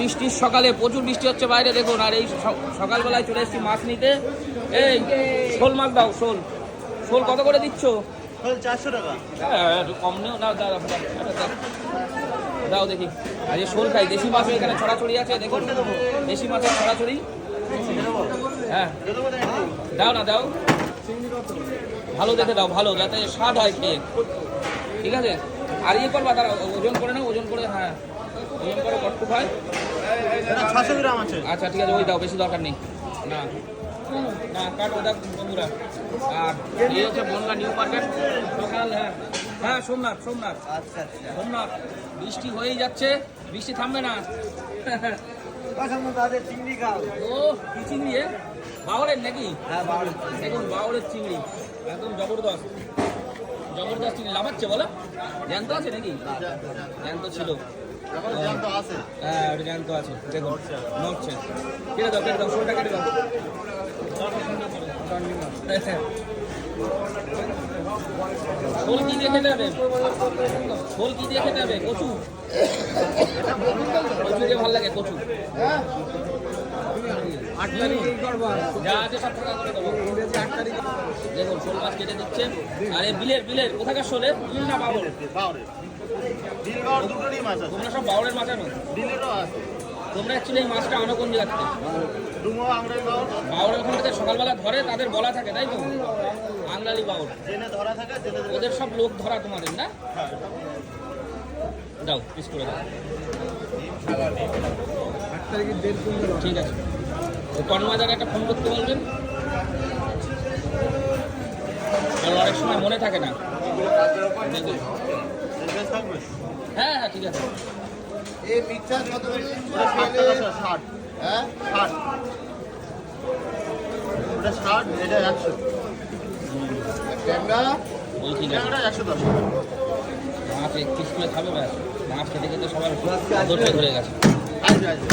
বৃষ্টির সকালে প্রচুর বৃষ্টি হচ্ছে বাইরে দেখুন। আর এই সকালবেলায় চলে এসেছি মাছ নিতে। এই শোল মাছ দাও, শোল। শোল কত করে দিচ্ছ? 400 টাকা। হ্যাঁ একটু কম নেও না, দাও দেখি। আর এই শোল খাই, দেশি মাছ এখানে ছড়াছড়ি আছে দেখুন, দেশি মাছের ছড়াছড়ি। হ্যাঁ দাও না, দাও ভালো দেখে দাও, ভালো যাতে স্বাদ হয় খেয়ে, ঠিক আছে? আর ইয়ে করবা, তারা ওজন করে নাও, ওজন করে। হ্যাঁ ওজন করে কটটুক হয়। 600 গ্রাম আছে। আচ্ছা ঠিক আছে, ওই দাও, বেশি দরকার নেই। না না কাটো দাও বন্ধুরা। আর এই হচ্ছে বনগা নিউ মার্কেট সকাল। হ্যাঁ হ্যাঁ সোমনাথ, সোমনাথ, আচ্ছা আচ্ছা। সোমনাথ। বৃষ্টি হয়েই যাচ্ছে, বৃষ্টি থামবে না। তাদের চিংড়ি খাও। ও কি চিংড়ি? বাউলের নাকি? হ্যাঁ বাউলের। দেখুন বাউলের চিংড়ি একদম জবরদস্ত, জবরদস্ত চিংড়ি। লাফাচ্ছে বলো? জ্যান্ত আছে নাকি? জ্যান্ত ছিল। হ্যাঁ ওটা জ্যান্ত আছে দেখুন, নড়ছে। কেটে দাও, কেটে দাও, শোলটা কেটে দাও। শোল কি দিয়ে খেতে হবে? শোল কি দিয়ে খেতে হবে? কচু, কচু দিয়ে ভালো লাগে, কচু। যা আছে 7 টাকা করে দেবো। দেখুন শোল মাছ কেটে দিচ্ছে। আর এই বিলের, বিলের কোথাকার শোলে? বিল না বাউল? তোমরা সব বাউলের মাছ আনো? তোমরা অ্যাকচুয়ালি এই মাছটা আনো কোন জায়গা থেকে? বাউলের ওখান থেকে সকালবেলা ধরে, তাদের বলা থাকে তাই তো, আংলালি বাউল। ওদের সব লোক ধরা তোমাদের না? দাও পিস করে দাও। ঠিক আছে, তন্ময়দাকে একটা ফোন করতে বলবেন, কারণ অনেক সময় মনে থাকে না। দেখুন হ্যাঁ হ্যাঁ ঠিক আছে। এই মিক্সার কত করে? 60। হ্যাঁ 60। ওটা 60, এটা 100। ট্যাংরা ওই ঠিক আছে, 110। মাছ 1 পিস করে খাবে ব্যাস। মাছ খেতে খেতে সবার ধরে গেছে। আচ্ছা আচ্ছা।